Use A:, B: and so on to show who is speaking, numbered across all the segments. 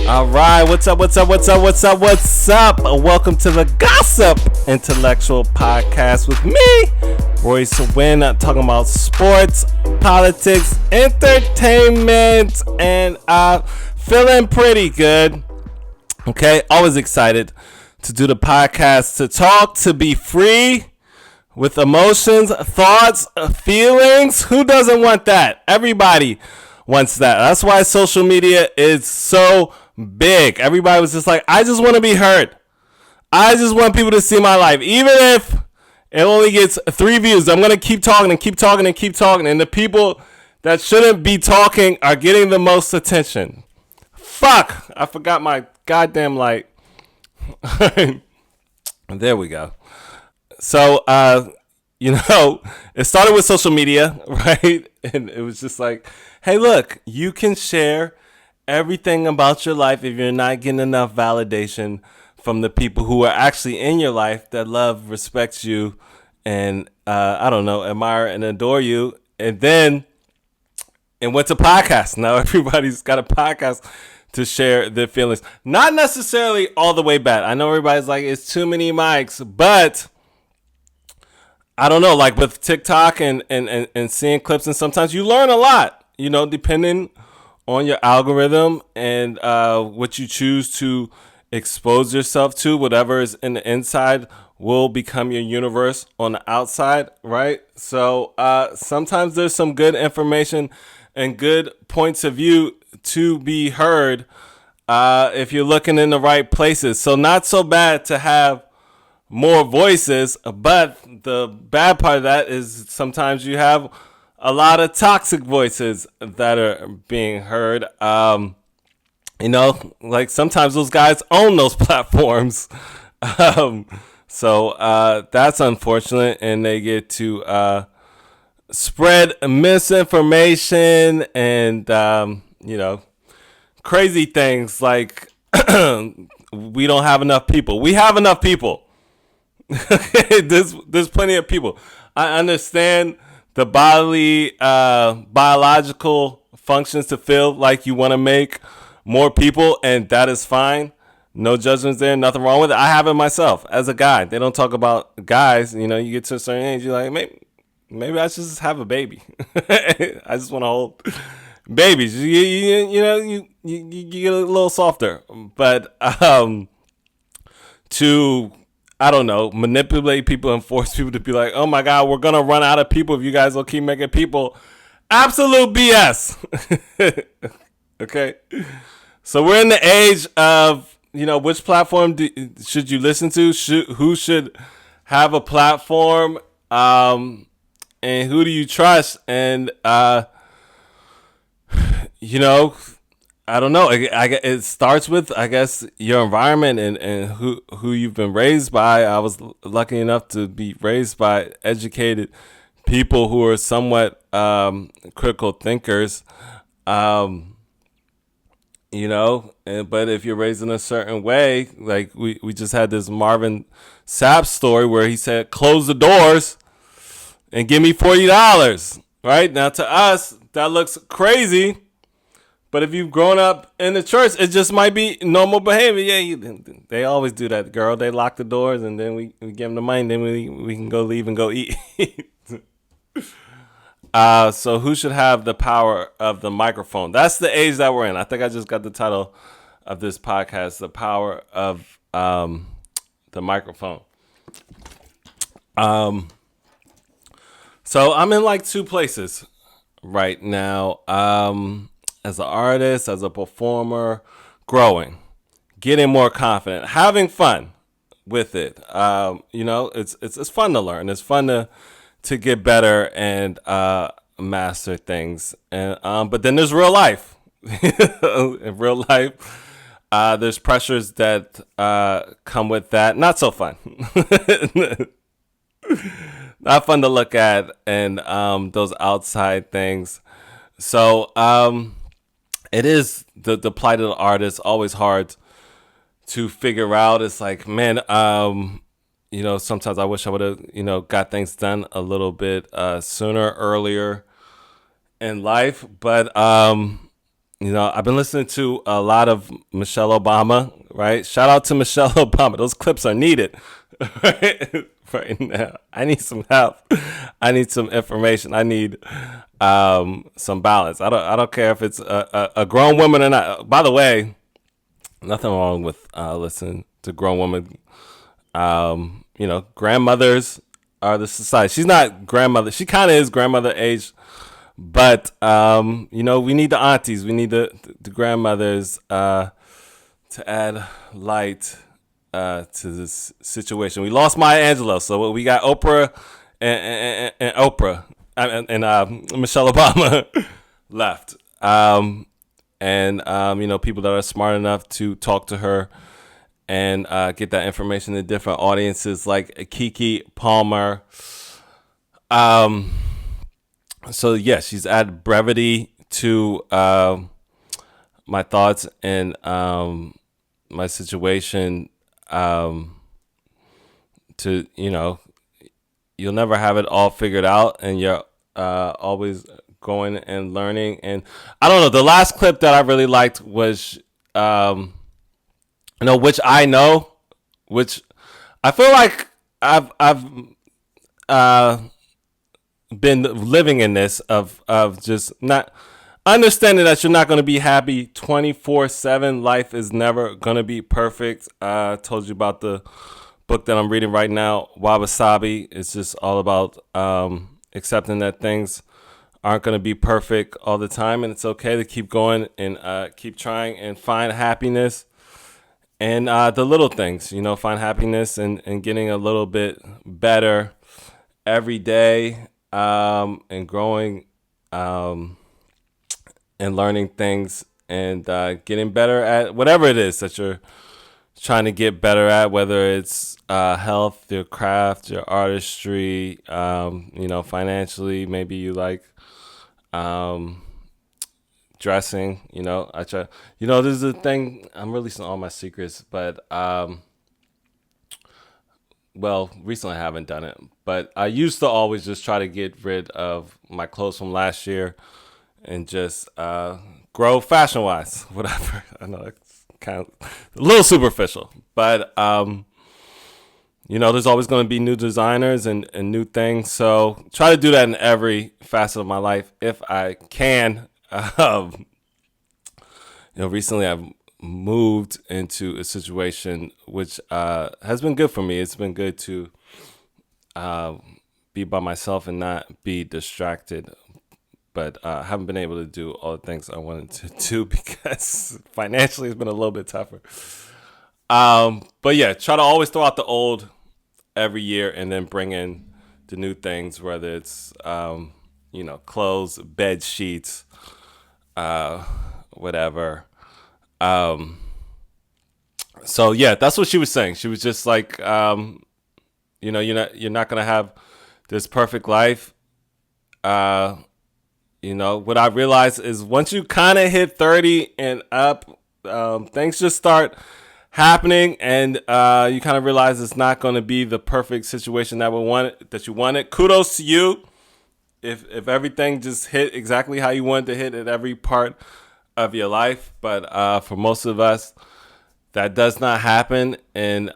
A: All right, what's up? Welcome to the Gossip Intellectual Podcast with me, Royce Wynn, talking about sports, politics, entertainment, and feeling pretty good. Okay, always excited to do the podcast, to talk, to be free with emotions, thoughts, feelings. Who doesn't want that? Everybody wants that. That's why social media is so big. Everybody was just like, I just want to be heard. I just want people to see my life. Even if it only gets 3 views, I'm going to keep talking and keep talking and keep talking. And the people that shouldn't be talking are getting the most attention. Fuck. I forgot my goddamn light. There we go. So, it started with social media, right? And it was just like, hey, look, you can share everything about your life if you're not getting enough validation from the people who are actually in your life that love, respect you, and, admire and adore you. And then it went to podcasts. Now everybody's got a podcast to share their feelings. Not necessarily all the way bad. I know everybody's like, it's too many mics, but I don't know, like with TikTok and seeing clips, and sometimes you learn a lot, depending on your algorithm and what you choose to expose yourself to. Whatever is in the inside will become your universe on the outside, right? So sometimes there's some good information and good points of view to be heard if you're looking in the right places. So not so bad to have more voices, but the bad part of that is sometimes you have a lot of toxic voices that are being heard. Like sometimes those guys own those platforms. So that's unfortunate, and they get to spread misinformation and crazy things like we don't have enough people. We have enough people. There's plenty of people. I understand the biological functions to feel like you want to make more people, and that is fine. No judgments there, nothing wrong with it. I have it myself as a guy. They don't talk about guys. You get to a certain age, you're like, maybe I should just have a baby. I just want to hold babies. You get a little softer, but to manipulate people and force people to be like, oh my God, we're going to run out of people if you guys don't keep making people. Absolute BS. Okay. So we're in the age of, which platform should you listen to? Who should have a platform? And who do you trust? And, I don't know. It starts with, I guess, your environment and who you've been raised by. I was lucky enough to be raised by educated people who are somewhat critical thinkers. But if you're raised in a certain way, like we just had this Marvin Sapp story where he said, close the doors and give me $40. Right? Now to us, that looks crazy. But if you've grown up in the church, it just might be normal behavior. Yeah, they always do that, girl. They lock the doors, and then we give them the money, and then we can go leave and go eat. So who should have the power of the microphone? That's the age that we're in. I think I just got the title of this podcast, The Power of the Microphone. So I'm in like two places right now. As an artist, as a performer, growing, getting more confident, having fun with it. It's fun to learn. It's fun to get better and master things. And but then there's real life. In real life, there's pressures that come with that. Not so fun. Not fun to look at, and those outside things. So it is the plight of the artist, always hard to figure out. It's like, man, sometimes I wish I would have, got things done a little bit sooner, earlier in life. But I've been listening to a lot of Michelle Obama, right? Shout out to Michelle Obama. Those clips are needed right, right now. I need some help. I need some information. I need some balance. I don't care if it's a grown woman or not. By the way, nothing wrong with listening to grown women. Grandmothers are the society. She's not grandmother. She kind of is grandmother age, but we need the aunties. We need the grandmothers to add light to this situation. We lost Maya Angelou, so we got Oprah and Oprah and Michelle Obama left. People that are smart enough to talk to her and get that information to different audiences, like Kiki Palmer. So yeah, she's added brevity to my thoughts and my situation. To you'll never have it all figured out, and you're always going and learning. And I don't know. The last clip that I really liked was, which I know, which I feel like I've been living in this of just not understanding that you're not going to be happy 24/7. Life is never going to be perfect. I told you about the book that I'm reading right now, Wabi-Sabi. It's just all about accepting that things aren't going to be perfect all the time, and it's okay to keep going and keep trying and find happiness and the little things. Find happiness and getting a little bit better every day, and growing and learning things and getting better at whatever it is that you're trying to get better at, whether it's health, your craft, your artistry, financially. Maybe you like dressing. I try. This is the thing. I'm releasing all my secrets, but recently I haven't done it. But I used to always just try to get rid of my clothes from last year and just grow fashion-wise, whatever. I know it's kind of a little superficial, but there's always going to be new designers and new things. So try to do that in every facet of my life if I can. Recently I've moved into a situation which has been good for me. It's been good to be by myself and not be distracted. But I haven't been able to do all the things I wanted to do because financially it's been a little bit tougher. But yeah, try to always throw out the old every year and then bring in the new things, whether it's, clothes, bed sheets, whatever. So yeah, that's what she was saying. She was just like, you're not going to have this perfect life. What I realized is once you kind of hit 30 and up, things just start happening, and you kind of realize it's not going to be the perfect situation that you wanted. Kudos to you if everything just hit exactly how you wanted to hit at every part of your life. But for most of us, that does not happen, and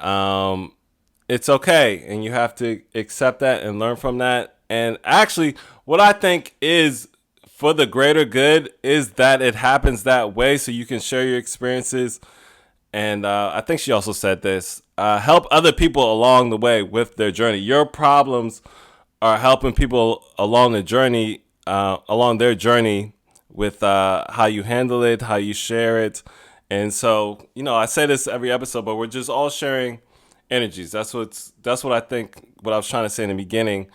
A: it's okay, and you have to accept that and learn from that. And actually, what I think is for the greater good is that it happens that way so you can share your experiences. And I think she also said this, help other people along the way with their journey. Your problems are helping people along their journey with how you handle it, how you share it. And so, I say this every episode, but we're just all sharing energies. That's what I think, what I was trying to say in the beginning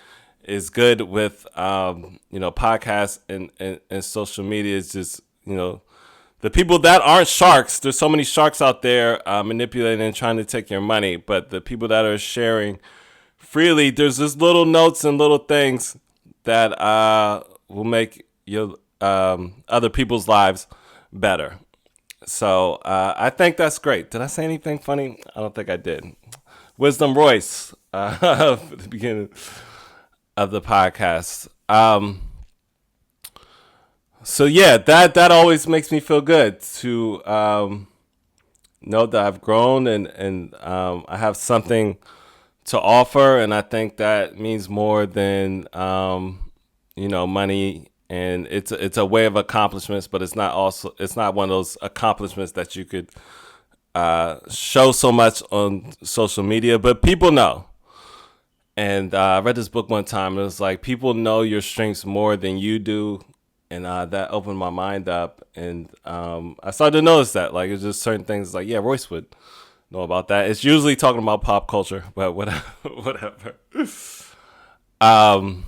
A: is good with podcasts and social media is just the people that aren't sharks. There's so many sharks out there manipulating and trying to take your money, but the people that are sharing freely, there's just little notes and little things that will make your other people's lives better. So I think that's great. Did I say anything funny? I don't think I did. Wisdom Royce at the beginning of the podcast. So yeah, that always makes me feel good to know that I've grown and I have something to offer, and I think that means more than money. And it's a way of accomplishments, but it's not one of those accomplishments that you could show so much on social media. But people know. And I read this book one time. It was like people know your strengths more than you do, and that opened my mind up. And I started to notice that, like, it's just certain things. Like, yeah, Royce would know about that. It's usually talking about pop culture, but whatever. whatever. Um.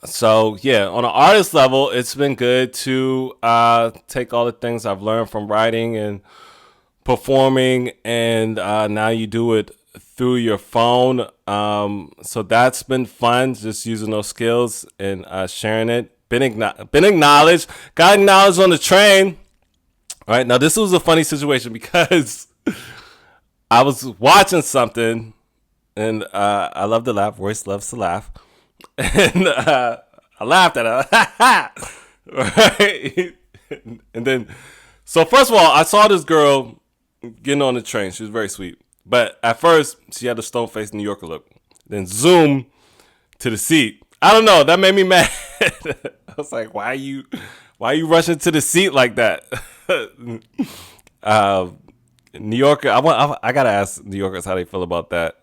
A: So yeah, on an artist level, it's been good to take all the things I've learned from writing and performing, and now you do it through your phone. So that's been fun, just using those skills and sharing it. Been acknowledged. Got acknowledged on the train. All right, now this was a funny situation because I was watching something, and I love to laugh. Royce loves to laugh, and I laughed at her. Right, and then so first of all, I saw this girl getting on the train. She was very sweet. But at first, she had a stone-faced New Yorker look. Then zoom to the seat. I don't know. That made me mad. I was like, why are you rushing to the seat like that? New Yorker, I gotta ask New Yorkers how they feel about that.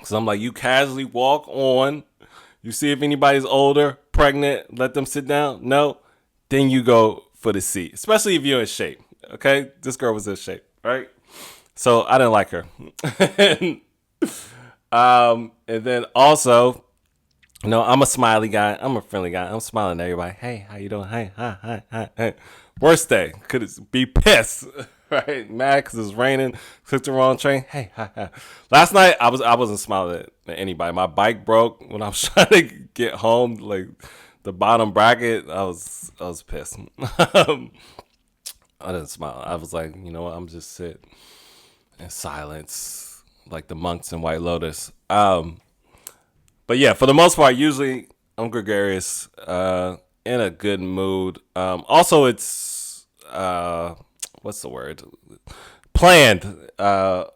A: So I'm like, you casually walk on. You see if anybody's older, pregnant, let them sit down. No, then you go for the seat, especially if you're in shape. Okay, this girl was in shape, right? So I didn't like her. And then also, I'm a smiley guy. I'm a friendly guy. I'm smiling at everybody. Hey, how you doing? Hey, hi. Worst day, could be pissed, right? Mad because it's raining. Took the wrong train. Hey, hi. Last night I wasn't smiling at anybody. My bike broke when I was trying to get home. Like the bottom bracket, I was pissed. I didn't smile. I was like, you know what? I'm just sit in silence, like the monks in White Lotus. But yeah, for the most part, usually I'm gregarious, in a good mood. Also, it's what's the word? Planned, fuck,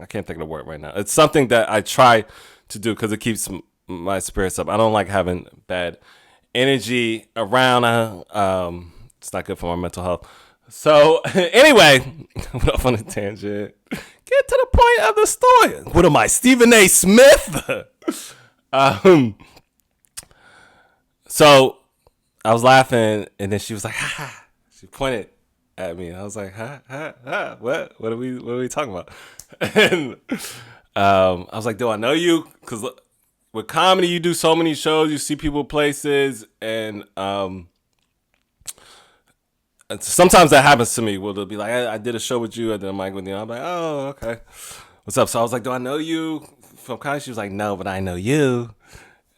A: I can't think of the word right now. It's something that I try to do because it keeps my spirits up. I don't like having bad energy around. It's not good for my mental health. So anyway, went off on a tangent. Get to the point of the story. What am I, Stephen A. Smith? So I was laughing, and then she was like, "Ha ha." She pointed at me, and I was like, "Ha ha ha." What? What are we talking about? And I was like, "Do I know you?" Because with comedy, you do so many shows, you see people places, and sometimes that happens to me. Where they'll be like, I did a show with you, and then I'm like, I'm like, oh, okay, what's up? So I was like, do I know you from college? She was like, no, but I know you.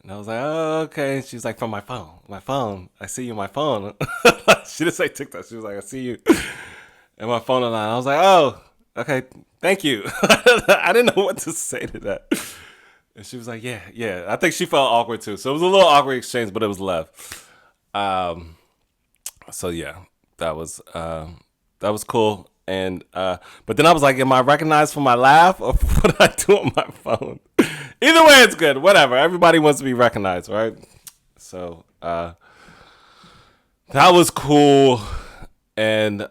A: And I was like, oh, okay. She was like, from my phone. I see you on my phone. She didn't say TikTok. She was like, I see you and my phone online. I was like, oh, okay, thank you. I didn't know what to say to that. And she was like, yeah. I think she felt awkward too. So it was a little awkward exchange, but it was love. So yeah, that was cool. And but then I was like, am I recognized for my laugh or for what I do on my phone? Either way, it's good. Whatever. Everybody wants to be recognized, right? So that was cool. And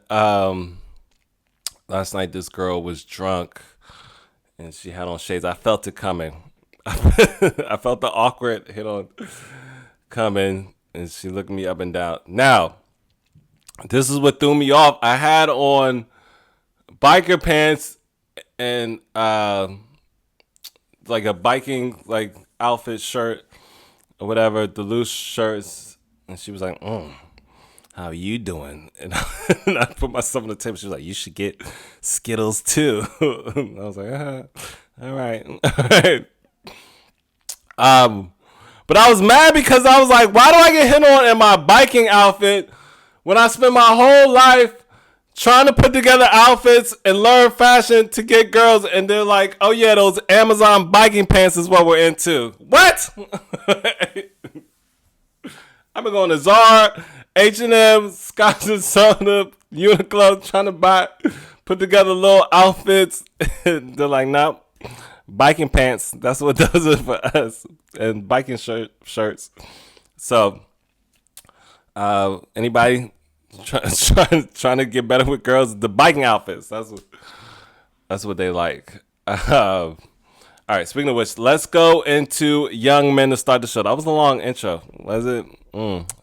A: last night this girl was drunk and she had on shades. I felt it coming. I felt the awkward hit on coming, and she looked me up and down. Now, this is what threw me off. I had on biker pants and like a biking like outfit shirt or whatever, the loose shirts, and she was like, how are you doing? And I put myself on the table. She was like, you should get Skittles too. And I was like, all right. But I was mad because I was like, why do I get hit on in my biking outfit when I spend my whole life trying to put together outfits and learn fashion to get girls, and they're like, oh yeah, those Amazon biking pants is what we're into. What? I've been going to Zara, H&M, Scotch and Soda, Uniqlo, trying to put together little outfits. They're like, nope. Biking pants. That's what does it for us. And biking shirts. So, anybody trying to get better with girls? The biking outfits. That's what they like. All right. Speaking of which, let's go into young men to start the show. That was a long intro. Was it?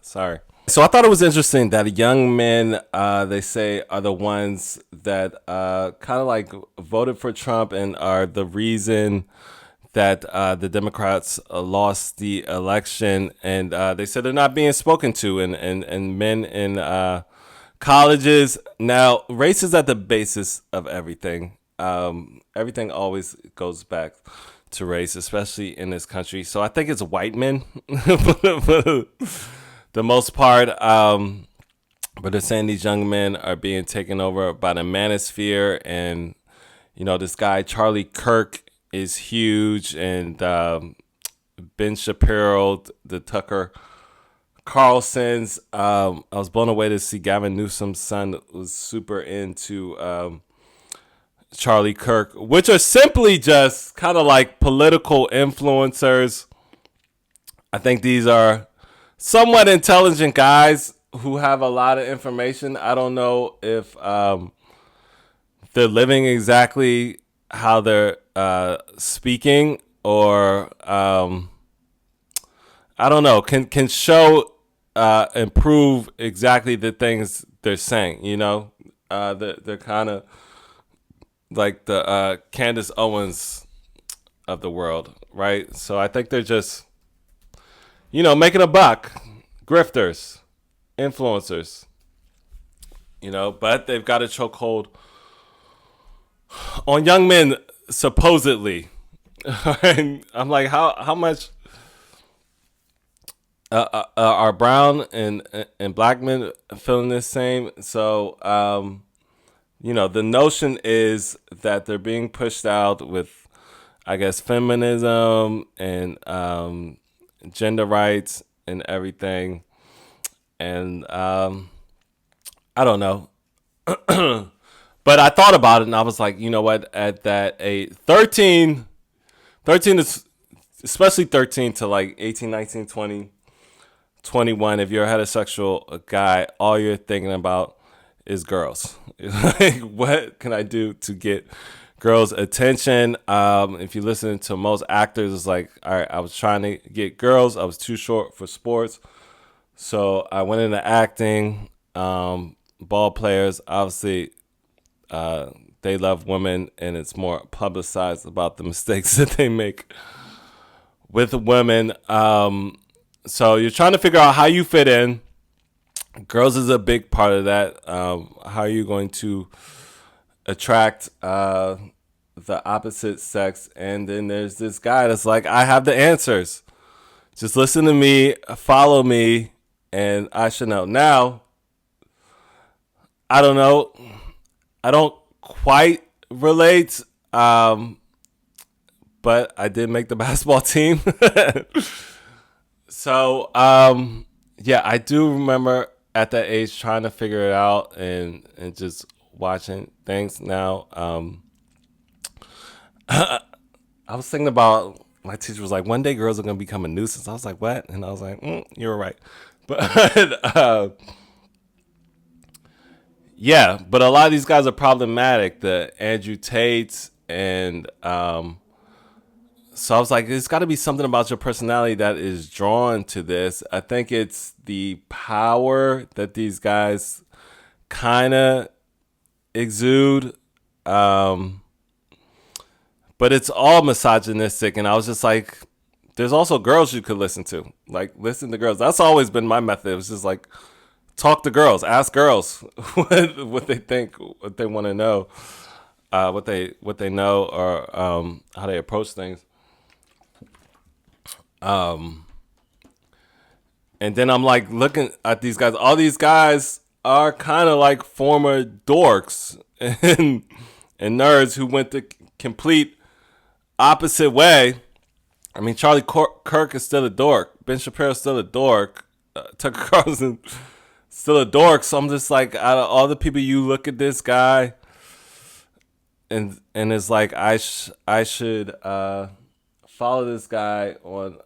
A: Sorry. So I thought it was interesting that young men, they say, are the ones that kind of like voted for Trump and are the reason that the Democrats lost the election. And they said they're not being spoken to. And men in colleges. Now, race is at the basis of everything. Everything always goes back to race, especially in this country. So I think it's white men for the most part. But they're saying these young men are being taken over by the manosphere. And, you know, this guy, Charlie Kirk, is huge. And Ben Shapiro, the Tucker Carlsons. I was blown away to see Gavin Newsom's son was super into Charlie Kirk, which are simply just kind of like political influencers. I think these are somewhat intelligent guys who have a lot of information. I don't know if they're living exactly how they're speaking, or I don't know, can show and prove exactly the things they're saying. You know, they're kind of like the Candace Owens of the world, right? So I think they're just, you know, making a buck, grifters, influencers, you know, but they've got a chokehold on young men, supposedly. And I'm like, how much are brown and black men feeling the same? So, you know, the notion is that they're being pushed out with, I guess, feminism and gender rights and everything. And I don't know. But I thought about it and I was like, you know what? At that age, 13 is, especially 13 to like 18, 19, 20, 21, if you're a heterosexual guy, all you're thinking about is girls. Like, what can I do to get girls' attention? If you listen to most actors, it's like, all right, I was trying to get girls. I was too short for sports. So I went into acting. Ball players, obviously, they love women, and it's more publicized about the mistakes that they make with women. So you're trying to figure out how you fit in. Girls is a big part of that. How are you going to attract the opposite sex? And then there's this guy that's like, I have the answers. Just listen to me, follow me, and I should know. Now, I don't know. I don't quite relate, but I did make the basketball team. So, yeah, I do remember at that age trying to figure it out and just watching things. Now, I was thinking about, my teacher was like, one day girls are going to become a nuisance. I was like, what? And I was like, you're right. But, yeah, but a lot of these guys are problematic. The Andrew Tates and, so I was like, there's got to be something about your personality that is drawn to this. I think it's the power that these guys kind of exude. But it's all misogynistic. And I was just like, there's also girls you could listen to. Like, listen to girls. That's always been my method. It was just like, talk to girls. Ask girls what they think, what they want to know, what they know, or how they approach things. And then I'm like looking at these guys. All these guys are kind of like former dorks and nerds who went the complete opposite way. I mean, Charlie Kirk is still a dork. Ben Shapiro is still a dork. Tucker Carlson still a dork. So I'm just like, out of all the people, you look at this guy, and it's like I should follow this guy on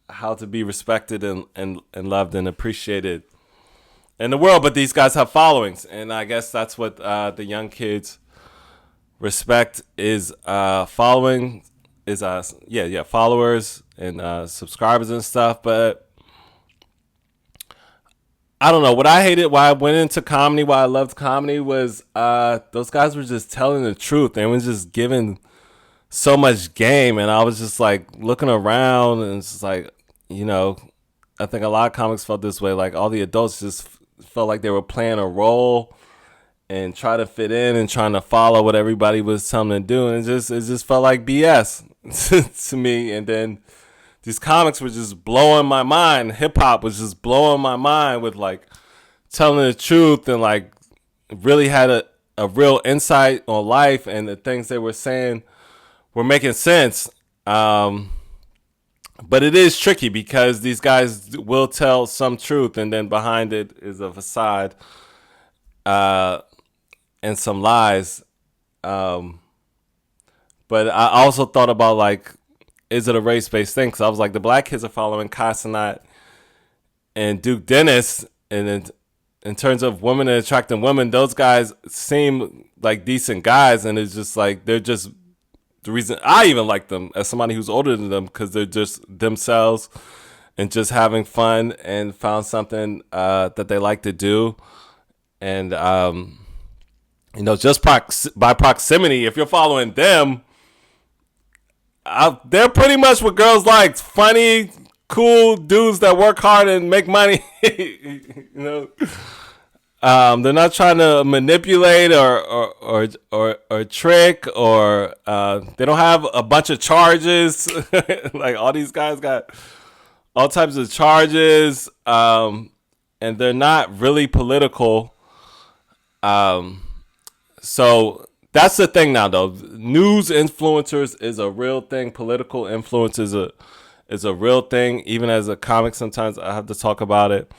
A: how to be respected and loved and appreciated in the world. But these guys have followings, and I guess that's what the young kids respect is following is followers and subscribers and stuff. But I don't know what I hated. Why I went into comedy, why I loved comedy was those guys were just telling the truth. They were just giving so much game, and I was just like looking around, and it's just like, I think a lot of comics felt this way. Like all the adults just felt like they were playing a role and try to fit in and trying to follow what everybody was telling them to do, and it just felt like BS to me. And then these comics were just blowing my mind. Hip hop was just blowing my mind with like telling the truth and like really had a real insight on life, and the things they were saying were making sense. But it is tricky because these guys will tell some truth, and then behind it is a facade and some lies. But I also thought about like, is it a race-based thing? Because I was like, the black kids are following Kai Cenat and Duke Dennis, and in terms of women and attracting women, those guys seem like decent guys, and it's just like they're just the reason I even like them as somebody who's older than them, because they're just themselves and just having fun and found something that they like to do. And, just by proximity, if you're following them, they're pretty much what girls like. Funny, cool dudes that work hard and make money. They're not trying to manipulate or trick, or they don't have a bunch of charges. Like all these guys got all types of charges, and they're not really political. So that's the thing now, though. News influencers is a real thing. Political influence is a real thing. Even as a comic, sometimes I have to talk about it,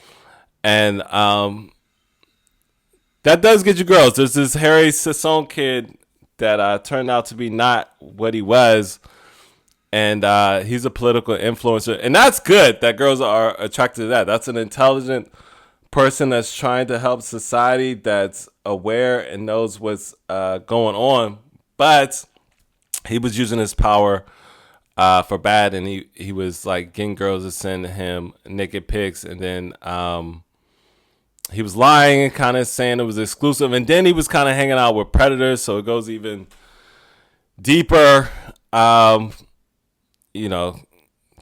A: and that does get you girls. There's this Harry Sisson kid that turned out to be not what he was, and he's a political influencer, and that's good that girls are attracted to that. That's an intelligent person that's trying to help society, that's aware and knows what's going on, but he was using his power for bad, and he was like getting girls to send him naked pics, and then he was lying and kind of saying it was exclusive. And then he was kind of hanging out with predators. So it goes even deeper.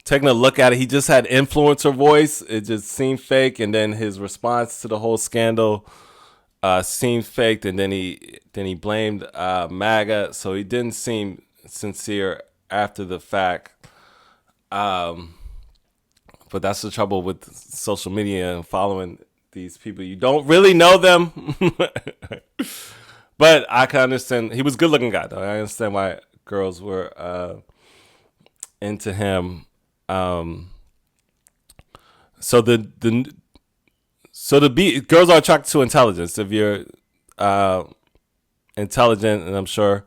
A: Taking a look at it, he just had influencer voice. It just seemed fake. And then his response to the whole scandal seemed fake. And then he blamed MAGA. So he didn't seem sincere after the fact. But that's the trouble with social media and following these people. You don't really know them. But I can understand. He was a good looking guy, though. I understand why girls were into him. So girls are attracted to intelligence. If you're intelligent, and I'm sure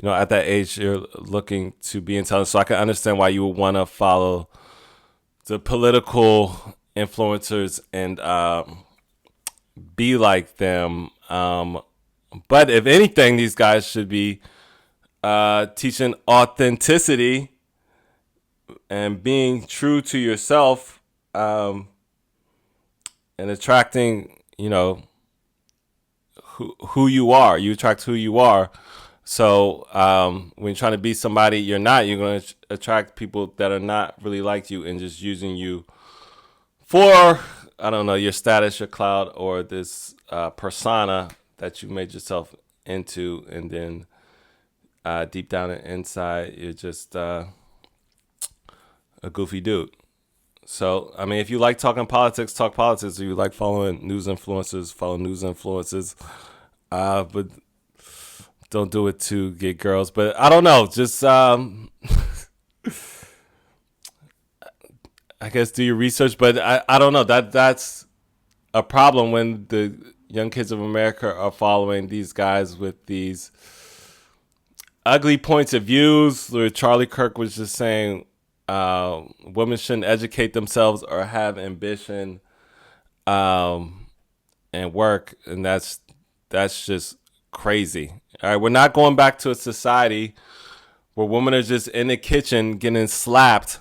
A: at that age you're looking to be intelligent. So I can understand why you would want to follow the political influencers and be like them. But if anything, these guys should be teaching authenticity and being true to yourself, and attracting, who you are. You attract who you are. So when you're trying to be somebody you're not, you're going to attract people that are not really like you and just using you for, I don't know, your status, your clout, or this persona that you made yourself into. And then deep down inside, you're just a goofy dude. So, I mean, if you like talking politics, talk politics. If you like following news influencers, follow news influencers. But don't do it to get girls. But I don't know. Just I guess do your research, but I don't know, that's a problem when the young kids of America are following these guys with these ugly points of views. Where Charlie Kirk was just saying women shouldn't educate themselves or have ambition and work, and that's just crazy. All right, we're not going back to a society where women are just in the kitchen getting slapped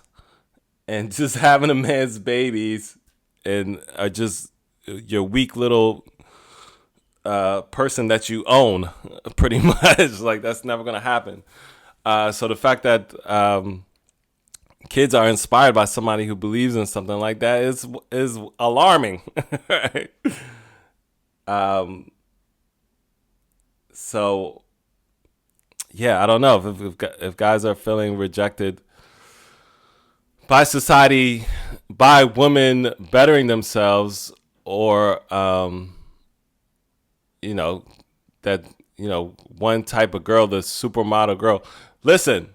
A: and just having a man's babies and are just your weak little person that you own, pretty much. Like, that's never going to happen. So the fact that kids are inspired by somebody who believes in something like that is alarming. Right? So yeah, I don't know if guys are feeling rejected by society, by women bettering themselves, or that one type of girl, the supermodel girl. Listen,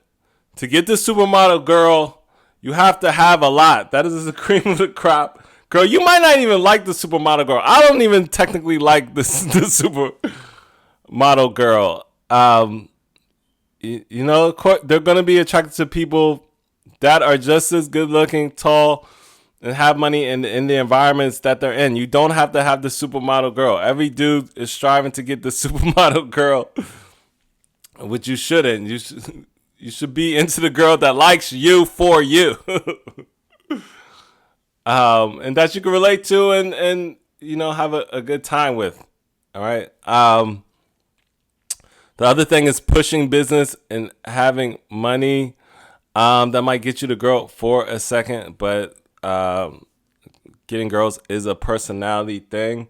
A: to get the supermodel girl, you have to have a lot. That is the cream of the crop. Girl, you might not even like the supermodel girl. I don't even technically like the supermodel girl. They're going to be attracted to people that are just as good looking, tall, and have money in the environments that they're in. You don't have to have the supermodel girl. Every dude is striving to get the supermodel girl, which you shouldn't. You should be into the girl that likes you for you. And that you can relate to and have a good time with. All right. The other thing is pushing business and having money. That might get you the girl for a second, but getting girls is a personality thing.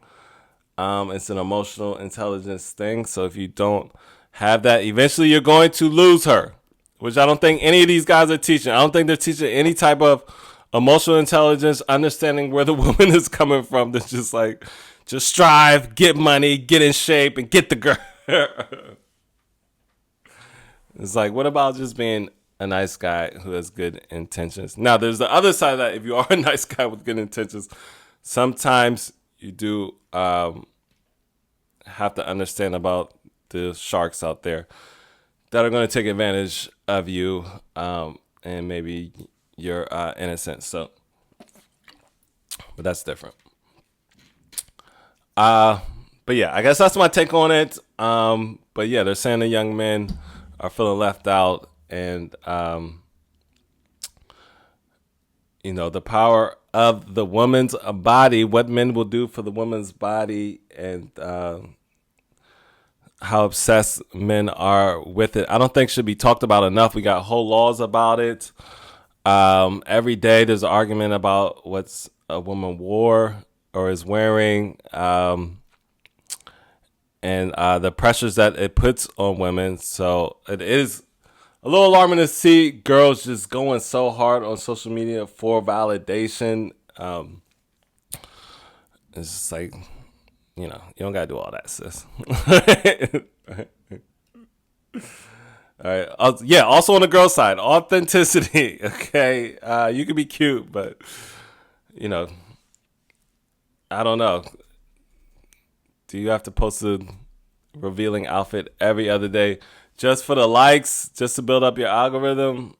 A: It's an emotional intelligence thing. So if you don't have that, eventually you're going to lose her, which I don't think any of these guys are teaching. I don't think they're teaching any type of emotional intelligence, understanding where the woman is coming from. They're just strive, get money, get in shape, and get the girl. It's like, what about just being a nice guy who has good intentions? Now, there's the other side of that. If you are a nice guy with good intentions, sometimes you do have to understand about the sharks out there that are going to take advantage of you, and maybe you're innocent. So, but that's different. But yeah, I guess that's my take on it. But yeah, they're saying the young men are feeling left out, and the power of the woman's body, what men will do for the woman's body, and how obsessed men are with it. I don't think should be talked about enough. We got whole laws about it. Every day there's an argument about what's a woman wore or is wearing, and the pressures that it puts on women. So it is a little alarming to see girls just going so hard on social media for validation. It's just like, you don't gotta do all that, sis. All right. Yeah. Also on the girl side, authenticity. Okay. You can be cute, but I don't know. Do you have to post a revealing outfit every other day just for the likes, just to build up your algorithm?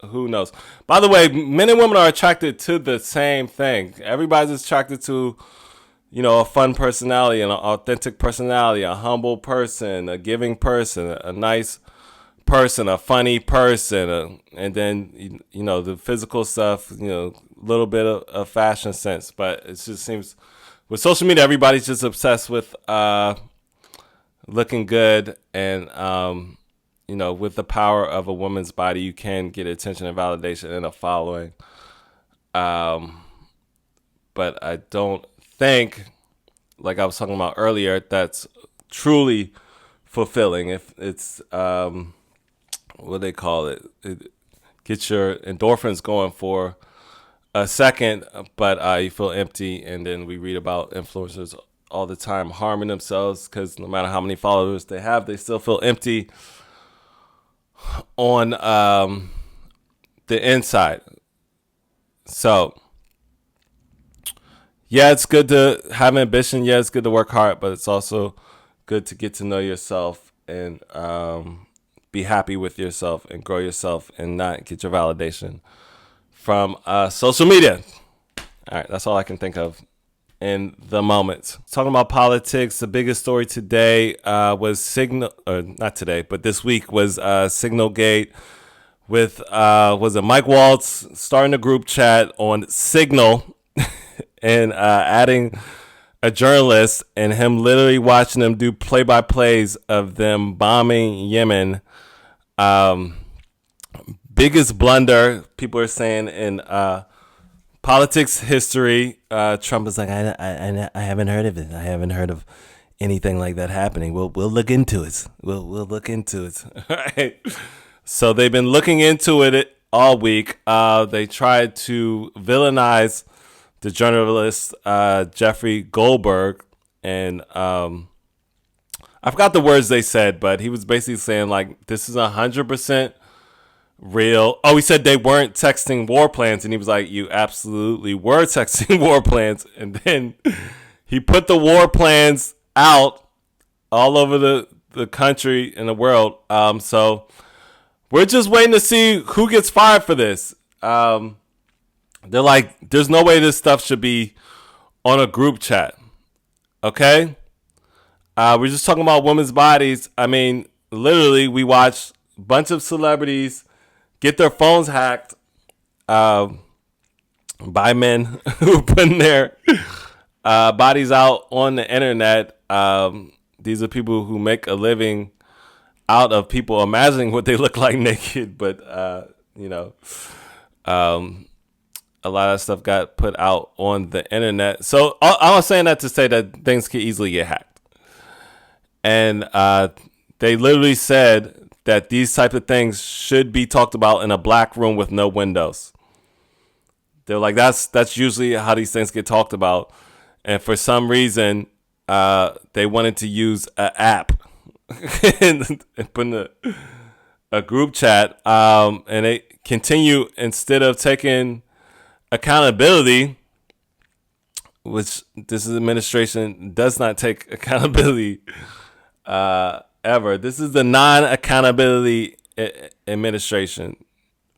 A: Who knows? By the way, men and women are attracted to the same thing. Everybody's attracted to, a fun personality, an authentic personality, a humble person, a giving person, a nice person, a funny person, and then, the physical stuff, a little bit of fashion sense. But it just seems with social media, everybody's just obsessed with looking good, and with the power of a woman's body, you can get attention and validation and a following. But I don't think, like I was talking about earlier, that's truly fulfilling. If it's what they call it, gets your endorphins going for a second, but you feel empty. And then we read about influencers all the time harming themselves because no matter how many followers they have, they still feel empty on the inside. So, yeah, it's good to have ambition. Yeah, it's good to work hard, but it's also good to get to know yourself and be happy with yourself and grow yourself and not get your validation from social media. All right, that's all I can think of in the moment. Talking about politics, the biggest story today was Signal, or not today, but this week was Signal Gate with, was it Mike Waltz starting a group chat on Signal and adding a journalist and him literally watching them do play-by-plays of them bombing Yemen. Biggest blunder, people are saying, in politics history. Trump is like, I haven't heard of it. I haven't heard of anything like that happening. We'll look into it. We'll look into it. Right. So they've been looking into it all week. They tried to villainize the journalist Jeffrey Goldberg, and I forgot the words they said, but he was basically saying like this is 100% real. Oh, he said they weren't texting war plans, and he was like, you absolutely were texting war plans. And then he put the war plans out all over the country and the world. So we're just waiting to see who gets fired for this. They're like, there's no way this stuff should be on a group chat. Okay? We're just talking about women's bodies. I mean, literally, we watched a bunch of celebrities get their phones hacked by men who are putting their bodies out on the internet. These are people who make a living out of people imagining what they look like naked, but a lot of stuff got put out on the internet. So I was saying that to say that things can easily get hacked. And they literally said that these type of things should be talked about in a black room with no windows. They're like, that's usually how these things get talked about. And for some reason, they wanted to use an app and put in a group chat. And they continue, instead of taking accountability, which this administration does not take accountability ever. This is the non-accountability administration,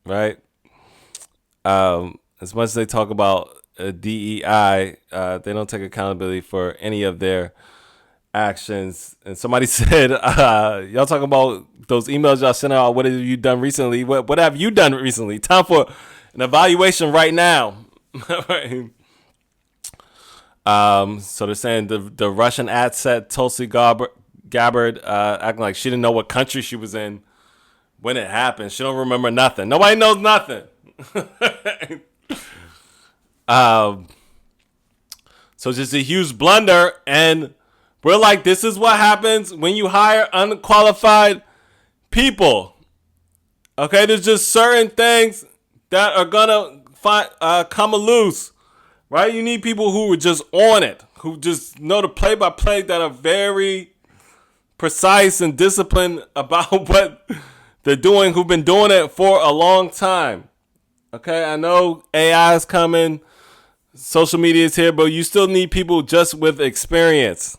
A: right? As much as they talk about DEI, they don't take accountability for any of their actions. And somebody said, y'all talking about those emails y'all sent out. What have you done recently? What have you done recently? Time for an evaluation right now. Right. So they're saying the Russian asset Tulsi Gabbard acting like she didn't know what country she was in when it happened. She don't remember nothing. Nobody knows nothing. So just a huge blunder, and we're like, this is what happens when you hire unqualified people. Okay, there's just certain things that are gonna come loose, right? You need people who are just on it, who just know the play-by-play, that are very precise and disciplined about what they're doing, who've been doing it for a long time. Okay, I know AI is coming, social media is here, but you still need people just with experience.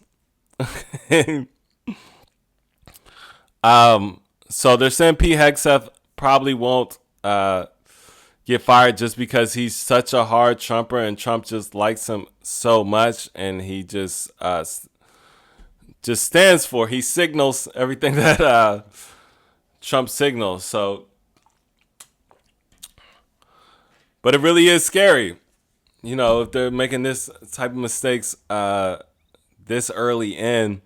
A: So they're saying Pete Hegseth probably won't get fired just because he's such a hard Trumper, and Trump just likes him so much, and he just stands for, he signals everything that Trump signals. So, but it really is scary, you know, if they're making this type of mistakes this early in.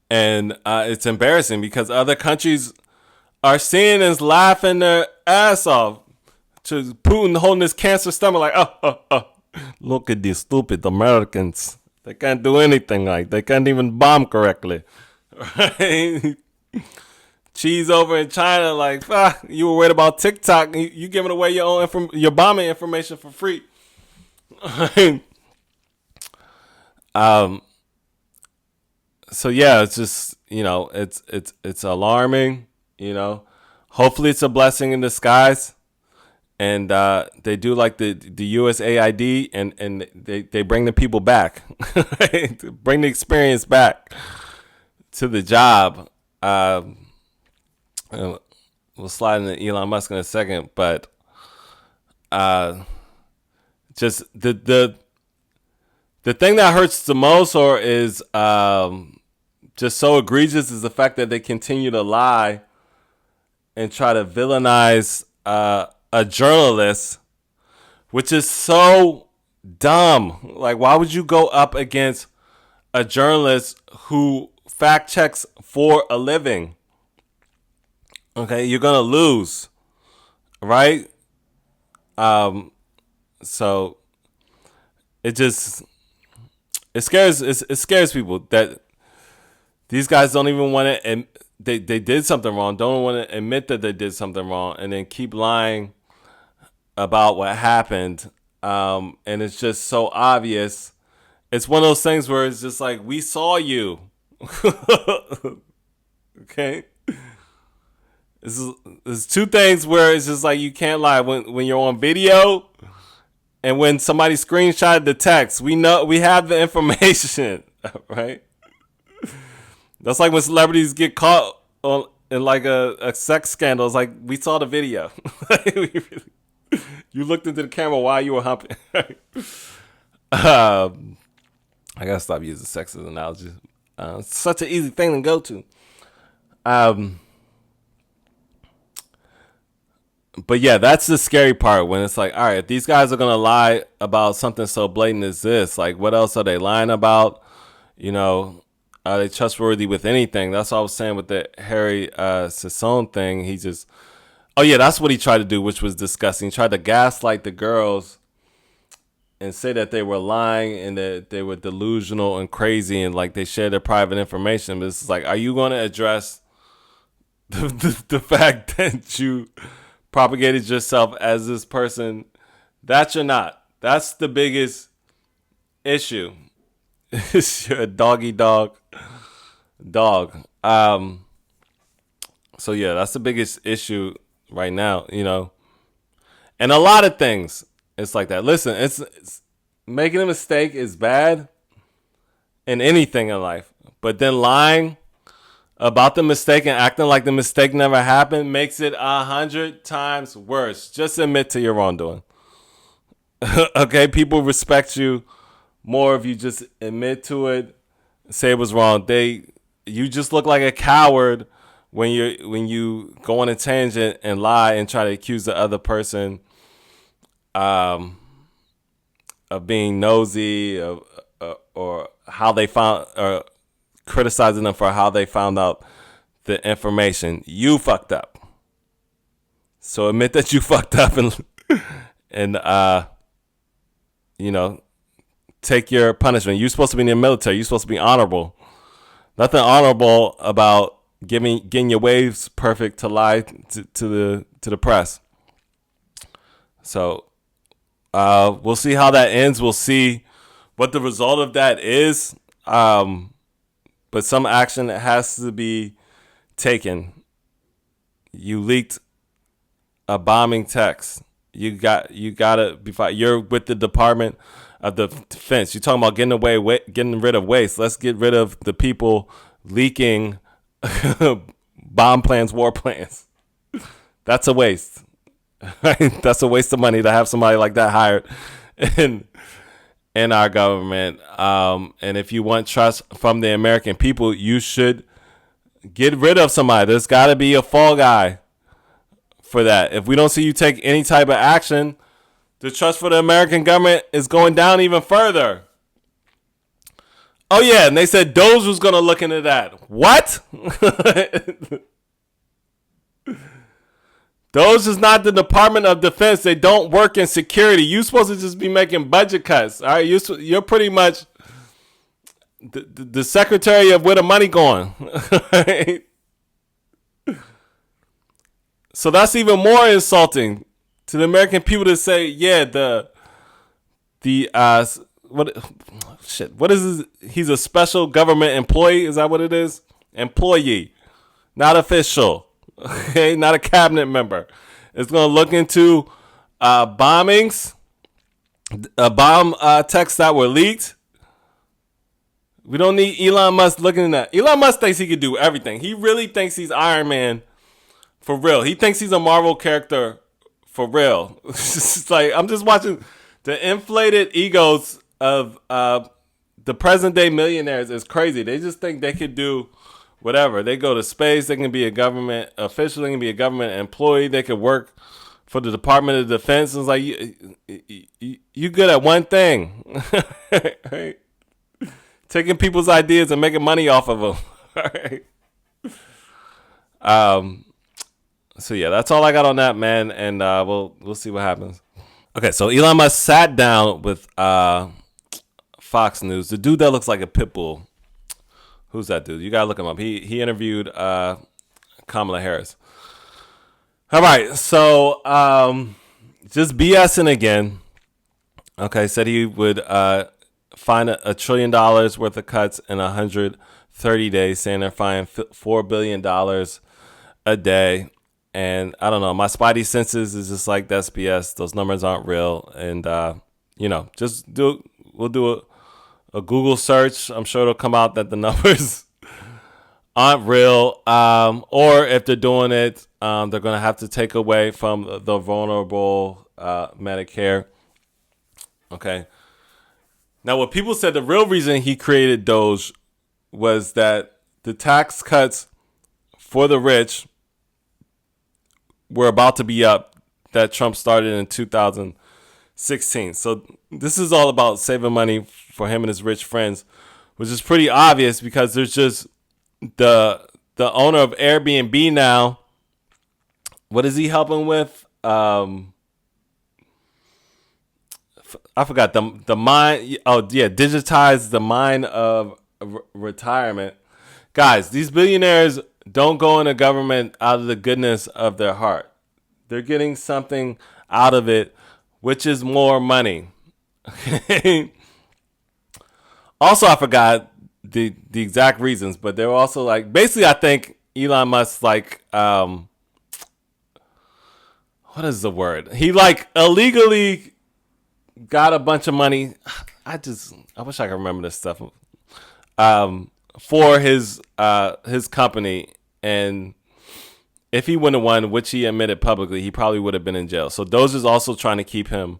A: And it's embarrassing because other countries are seeing this, laughing their ass off to Putin holding his cancer stomach like, oh, look at these stupid Americans. They can't do anything, like they can't even bomb correctly. Right? Cheese over in China, like, you were worried about TikTok. You giving away your own your bombing information for free. So yeah, it's just, you know, it's alarming, you know. Hopefully it's a blessing in disguise. and they do like the USAID, and they bring the people back, bring the experience back to the job. We'll slide into Elon Musk in a second, but just the thing that hurts the most, or is just so egregious, is the fact that they continue to lie and try to villainize a journalist, which is so dumb. Like, why would you go up against a journalist who fact checks for a living? Okay, you're gonna lose, right? So it scares people that these guys don't even want to, and they did something wrong, don't want to admit that they did something wrong, and then keep lying about what happened. And it's just so obvious. It's one of those things where it's just like, we saw you. Okay? There's two things where it's just like, you can't lie. When you're on video and when somebody screenshotted the text, we have the information, right? That's like when celebrities get caught in like a sex scandal. It's like, we saw the video. You looked into the camera while you were humping. I gotta stop using sex as an analogy. It's such an easy thing to go to. But yeah, that's the scary part, when it's like, all right, if these guys are gonna lie about something so blatant as this, like, what else are they lying about? Are they trustworthy with anything? That's what I was saying with the Harry Sisson thing. Oh yeah, that's what he tried to do, which was disgusting. He tried to gaslight the girls and say that they were lying and that they were delusional and crazy, and like they shared their private information. But it's like, are you going to address the fact that you propagated yourself as this person that you're not? That's the biggest issue. You're a dog. So yeah, that's the biggest issue right now, and a lot of things. It's like that. Listen, it's making a mistake is bad in anything in life, but then lying about the mistake and acting like the mistake never happened makes it 100 times worse. Just admit to your wrongdoing. Okay, people respect you more if you just admit to it, say it was wrong. You just look like a coward when you go on a tangent and lie and try to accuse the other person of being nosy, or how they found, or criticizing them for how they found out the information. You fucked up. So admit that you fucked up and take your punishment. You're supposed to be in the military. You're supposed to be honorable. Nothing honorable about getting your waves perfect to lie to the press. So we'll see how that ends. We'll see what the result of that is. But some action has to be taken. You leaked a bombing text. You gotta be fine. You're with the Department of the Defense. You're talking about getting rid of waste. Let's get rid of the people leaking bomb plans, war plans. That's a waste. Right? That's a waste of money to have somebody like that hired in our government. And if you want trust from the American people, you should get rid of somebody. There's got to be a fall guy for that. If we don't see you take any type of action, the trust for the American government is going down even further. Oh yeah, and they said Doge was going to look into that. What? Doge is not the Department of Defense. They don't work in security. You're supposed to just be making budget cuts. All right, you're pretty much the secretary of where the money going. Right? So that's even more insulting to the American people to say, yeah, what is this? He's a special government employee. Is that what it is? Employee, not official. Okay, not a cabinet member. It's going to look into bombings, bomb texts that were leaked. We don't need Elon Musk looking at that. Elon Musk thinks he could do everything. He really thinks he's Iron Man for real. He thinks he's a Marvel character for real. It's like, I'm just watching the inflated egos of the present day millionaires is crazy. They just think they could do whatever. They go to space. They can be a government official. They can be a government employee. They could work for the Department of Defense. It's like, you good at one thing. Right? Taking people's ideas and making money off of them. Right? So yeah, that's all I got on that, man. And we'll see what happens. Okay, so Elon Musk sat down with Fox News. The dude that looks like a pit bull. Who's that dude? You gotta look him up. He interviewed Kamala Harris. All right, so just BSing again. Okay, said he would find $1 trillion worth of cuts in 130 days, saying they're finding $4 billion a day. And I don't know, my spidey senses is just like, that's BS. Those numbers aren't real. And, just we'll do a Google search. I'm sure it'll come out that the numbers aren't real. Or if they're doing it, they're going to have to take away from the vulnerable Medicare. Okay. Now, what people said, the real reason he created Doge was that the tax cuts for the rich were about to be up that Trump started in 2016. So this is all about saving money for him and his rich friends, which is pretty obvious because there's just the owner of Airbnb now. What is he helping with? I forgot the mind. Oh yeah, digitize the mind of retirement. Guys, these billionaires don't go into government out of the goodness of their heart. They're getting something out of it, which is more money. Also, I forgot the exact reasons, but they were also like, basically, I think Elon Musk, like, what is the word? He like illegally got a bunch of money. I wish I could remember this stuff. For his company, and if he wouldn't have won, which he admitted publicly, he probably would have been in jail. So Doge is also trying to keep him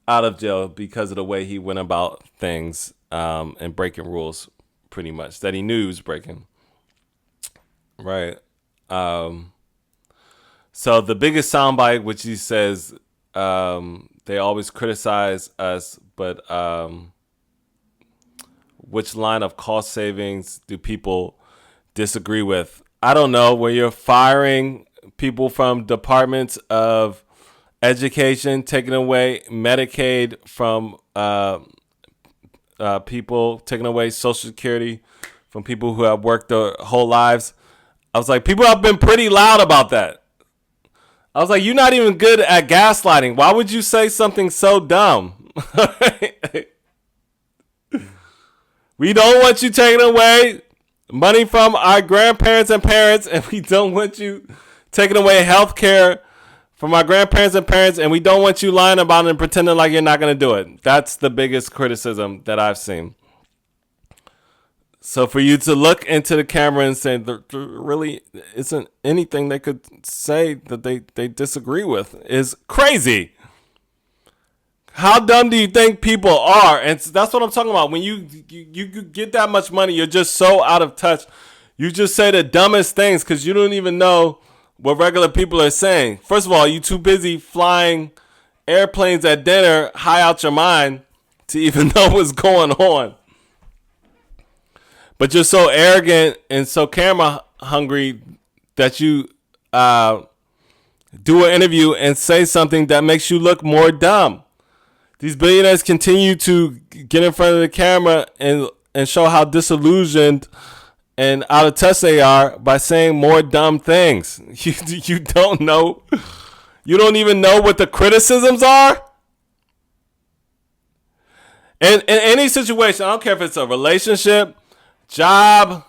A: out of jail because of the way he went about things and breaking rules, pretty much, that he knew he was breaking. Right. So the biggest soundbite, which he says, they always criticize us, but which line of cost savings do people disagree with? I don't know. Where you're firing people from departments of education, taking away Medicaid from people, taking away Social Security from people who have worked their whole lives. I was like, people have been pretty loud about that. I was like, you're not even good at gaslighting. Why would you say something so dumb? We don't want you taking away money from our grandparents and parents, and we don't want you taking away health care from our grandparents and parents, and we don't want you lying about it and pretending like you're not going to do it. That's the biggest criticism that I've seen. So for you to look into the camera and say there really isn't anything they could say that they disagree with is crazy. How dumb do you think people are? And that's what I'm talking about. When you get that much money, you're just so out of touch. You just say the dumbest things because you don't even know what regular people are saying. First of all, you're too busy flying airplanes at dinner, high out your mind, to even know what's going on. But you're so arrogant and so camera hungry that you do an interview and say something that makes you look more dumb. These billionaires continue to get in front of the camera and show how disillusioned and out of touch they are by saying more dumb things. You don't know. You don't even know what the criticisms are. And in any situation, I don't care if it's a relationship, job,